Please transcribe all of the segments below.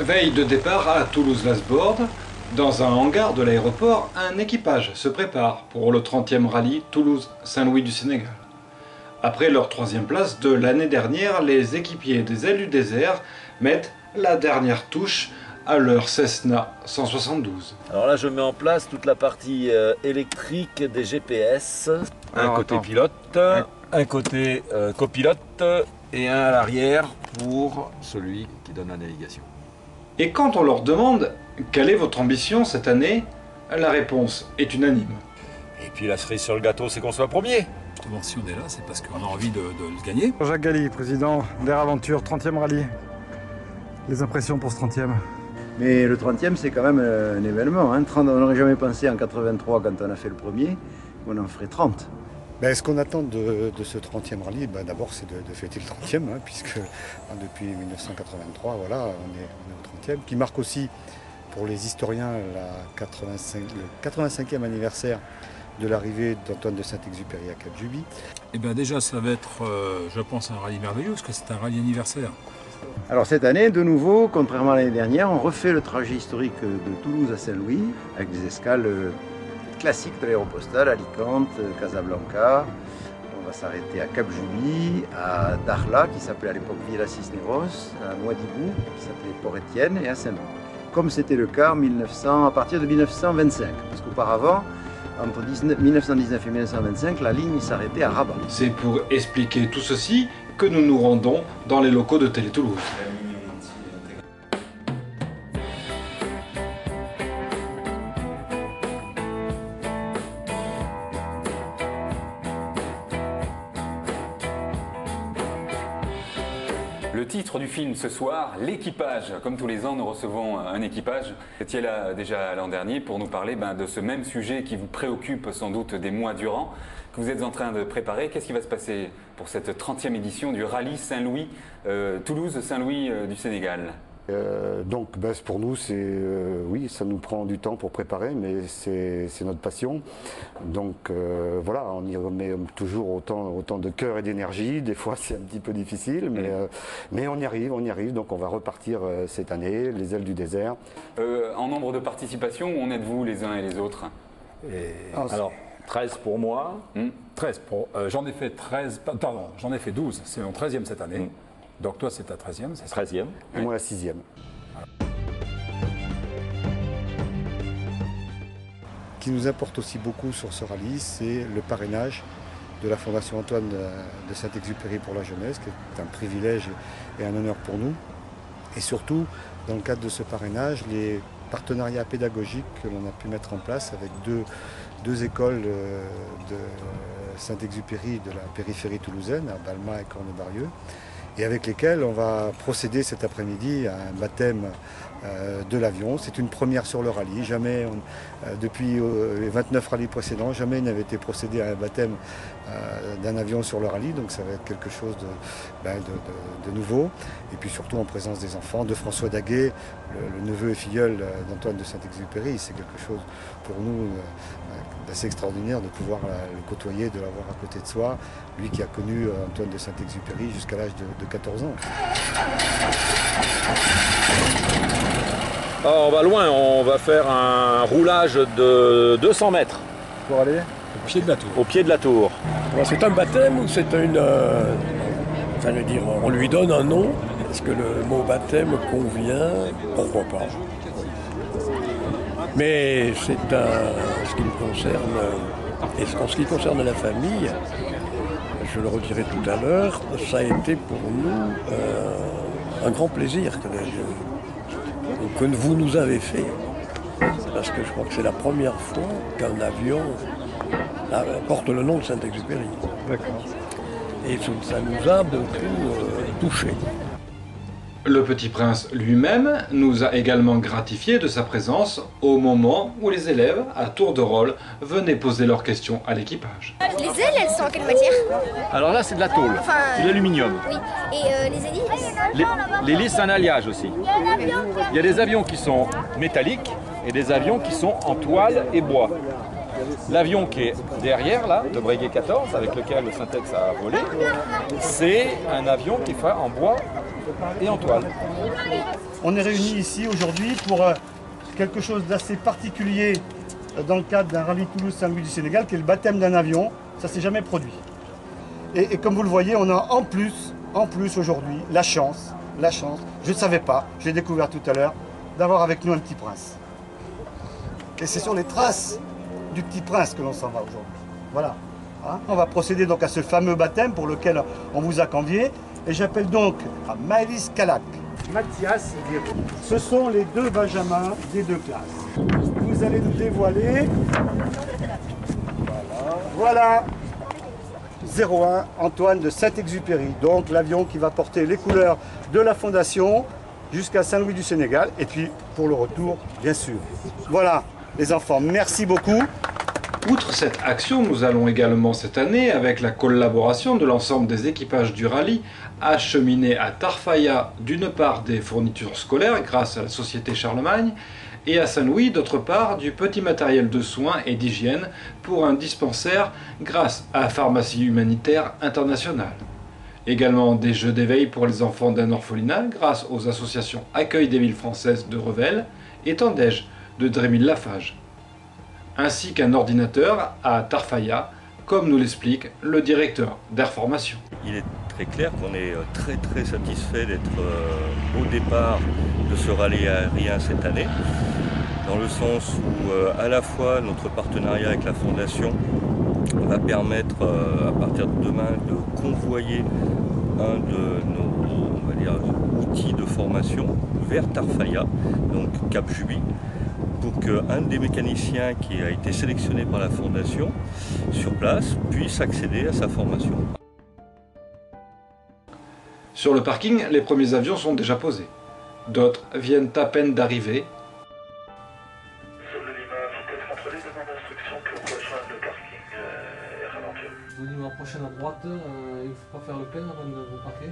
Veille de départ à Toulouse-Lasborde, dans un hangar de l'aéroport, un équipage se prépare pour le 30e rallye Toulouse-Saint-Louis du Sénégal. Après leur 3e place de l'année dernière, les équipiers des Ailes du désert mettent la dernière touche à leur Cessna 172. Alors là, je mets en place toute la partie électrique des GPS. Un côté pilote, un côté copilote et un à l'arrière pour celui qui donne la navigation. Et quand on leur demande quelle est votre ambition cette année, la réponse est unanime. Et puis la cerise sur le gâteau, c'est qu'on soit premier. Bon, si on est là, c'est parce qu'on a envie de le gagner. Jacques Galli, président d'Air Aventure, 30e rallye. Les impressions pour ce 30e? Mais le 30e, c'est quand même un événement. Hein. On n'aurait jamais pensé en 83, quand on a fait le premier, qu'on en ferait 30. Ben, ce qu'on attend de ce 30e rallye, ben, d'abord, c'est de fêter le 30e, hein, puisque depuis 1983, voilà, on est au 30e, qui marque aussi, pour les historiens, le 85e anniversaire de l'arrivée d'Antoine de Saint-Exupéry à Cap-Juby. Et bien déjà, ça va être, je pense, un rallye merveilleux, parce que c'est un rallye anniversaire. Alors cette année, de nouveau, contrairement à l'année dernière, on refait le trajet historique de Toulouse à Saint-Louis, avec des escales classiques de l'aéropostale, Alicante, Casablanca. On va s'arrêter à Cap-Juby, à Dakhla, qui s'appelait à l'époque Villa Cisneros, à Nouadhibou, qui s'appelait Port-Étienne, et à Saint-Louis. Comme c'était le cas à partir de 1925, parce qu'auparavant, entre 1919 et 1925, la ligne s'arrêtait à Rabat. C'est pour expliquer tout ceci que nous nous rendons dans les locaux de Télé Toulouse. Le titre du film ce soir, l'équipage. Comme tous les ans, nous recevons un équipage. Vous étiez là déjà l'an dernier pour nous parler de ce même sujet qui vous préoccupe sans doute des mois durant, que vous êtes en train de préparer. Qu'est-ce qui va se passer pour cette 30e édition du rallye Saint-Louis, Toulouse-Saint-Louis du Sénégal? Donc pour nous, oui, ça nous prend du temps pour préparer, mais c'est notre passion. Donc voilà, on y remet toujours autant de cœur et d'énergie. Des fois, c'est un petit peu difficile, mais on y arrive. Donc on va repartir cette année, les Ailes du désert. En nombre de participations, où en êtes-vous les uns et les autres? Alors, 13 pour moi. 13 pour... j'en ai fait 13... Pardon, j'en ai fait 12. C'est mon 13e cette année. Donc toi, c'est ta 13e, c'est ça? 13e. Et moi, la 6e. Ce qui nous importe aussi beaucoup sur ce rallye, c'est le parrainage de la Fondation Antoine de Saint-Exupéry pour la jeunesse, qui est un privilège et un honneur pour nous. Et surtout, dans le cadre de ce parrainage, les partenariats pédagogiques que l'on a pu mettre en place avec deux écoles de Saint-Exupéry de la périphérie toulousaine, à Balma et Cornebarieux, et avec lesquels on va procéder cet après-midi à un baptême de l'avion. C'est une première sur le rallye. Jamais, depuis les 29 rallyes précédents, jamais il n'avait été procédé à un baptême d'un avion sur le rallye. Donc ça va être quelque chose de nouveau. Et puis surtout en présence des enfants, de François Daguet, le neveu et filleul d'Antoine de Saint-Exupéry. C'est quelque chose pour nous d'assez extraordinaire de pouvoir le côtoyer, de l'avoir à côté de soi. Lui qui a connu Antoine de Saint-Exupéry jusqu'à l'âge de 14 ans. Alors, on va loin, on va faire un roulage de 200 mètres. Pour aller Au pied de la tour. Au pied de la tour. C'est un baptême ou c'est on lui donne un nom? Est-ce que le mot baptême convient? Pourquoi pas? Mais ce qui me concerne, et en ce qui concerne la famille, je le redirai tout à l'heure, ça a été pour nous un grand plaisir que vous nous avez fait. Parce que je crois que c'est la première fois qu'un avion porte le nom de Saint-Exupéry. D'accord. Et ça nous a beaucoup touchés. Le Petit Prince lui-même nous a également gratifié de sa présence au moment où les élèves, à tour de rôle, venaient poser leurs questions à l'équipage. Les ailes, elles sont en quelle matière? Alors là, c'est de la tôle, c'est de l'aluminium. Oui. Et les hélices? L'hélice, c'est un alliage aussi. Il y a des avions qui sont métalliques et des avions qui sont en toile et bois. L'avion qui est derrière, là, le Breguet 14, avec lequel le Syntex a volé, c'est un avion qui est fait en bois et Antoine. On est réunis ici aujourd'hui pour quelque chose d'assez particulier dans le cadre d'un rallye Toulouse-Saint-Louis du Sénégal, qui est le baptême d'un avion. Ça ne s'est jamais produit. Et comme vous le voyez, on a en plus aujourd'hui la chance, je ne savais pas, je l'ai découvert tout à l'heure, d'avoir avec nous un petit prince. Et c'est sur les traces du petit prince que l'on s'en va aujourd'hui. Voilà. Hein, on va procéder donc à ce fameux baptême pour lequel on vous a convié. Et j'appelle donc à Maëlys Calac, Mathias Guéraud. Ce sont les deux benjamins des deux classes. Vous allez nous dévoiler. Voilà. 01 Antoine de Saint-Exupéry. Donc l'avion qui va porter les couleurs de la Fondation jusqu'à Saint-Louis du Sénégal. Et puis pour le retour, bien sûr. Voilà les enfants, merci beaucoup. Outre cette action, nous allons également cette année, avec la collaboration de l'ensemble des équipages du rallye, acheminer à Tarfaya d'une part des fournitures scolaires grâce à la Société Charlemagne et à Saint-Louis d'autre part du petit matériel de soins et d'hygiène pour un dispensaire grâce à la Pharmacie Humanitaire Internationale. Également des jeux d'éveil pour les enfants d'un orphelinat grâce aux associations Accueil des villes françaises de Revel et Tandège de Drémil Lafage, ainsi qu'un ordinateur à Tarfaya, comme nous l'explique le directeur d'Air Formation. Il est très clair qu'on est très satisfait d'être au départ de ce rallye aérien cette année, dans le sens où à la fois notre partenariat avec la Fondation va permettre à partir de demain de convoyer un de nos outils de formation vers Tarfaya, donc Cap Juby, pour qu'un des mécaniciens qui a été sélectionné par la Fondation sur place puisse accéder à sa formation. Sur le parking, les premiers avions sont déjà posés. D'autres viennent à peine d'arriver. Lima prochaine à droite, il ne faut pas faire le plein avant de vous parquer.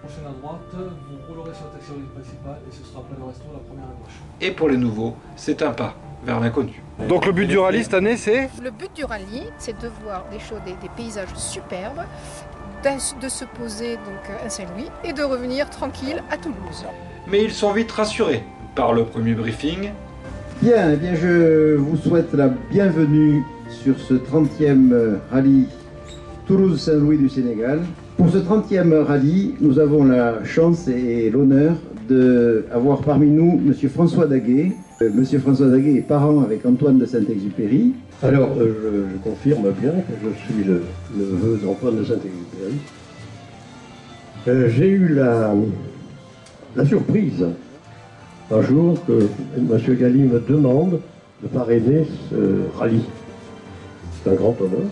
Prochaine à droite, vous roulerez sur la taxi principale et ce sera plein le resto, la première à gauche. Et pour les nouveaux, c'est un pas vers l'inconnu. Donc le but du rallye cette année, c'est? Le but du rallye, c'est de voir des paysages superbes, de se poser donc à Saint-Louis et de revenir tranquille à Toulouse. Mais ils sont vite rassurés par le premier briefing. Bien, eh bien, je vous souhaite la bienvenue sur ce 30e rallye Toulouse-Saint-Louis du Sénégal. Pour ce 30e rallye, nous avons la chance et l'honneur d'avoir parmi nous M. François Daguet. M. François Daguet est parent avec Antoine de Saint-Exupéry. Alors, je confirme bien que je suis le neveu d'Antoine de Saint-Exupéry. J'ai eu la surprise un jour que M. Galli me demande de parrainer ce rallye. C'est un grand honneur.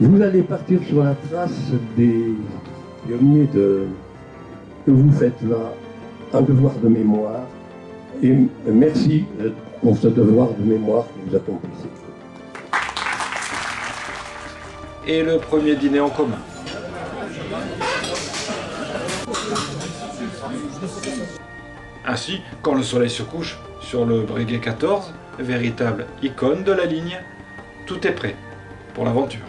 Vous allez partir sur la trace des pionniers que vous faites là, un devoir de mémoire. Et merci pour ce devoir de mémoire que vous accomplissez. Et le premier dîner en commun. Ainsi, quand le soleil se couche sur le Breguet 14, véritable icône de la ligne, tout est prêt pour l'aventure.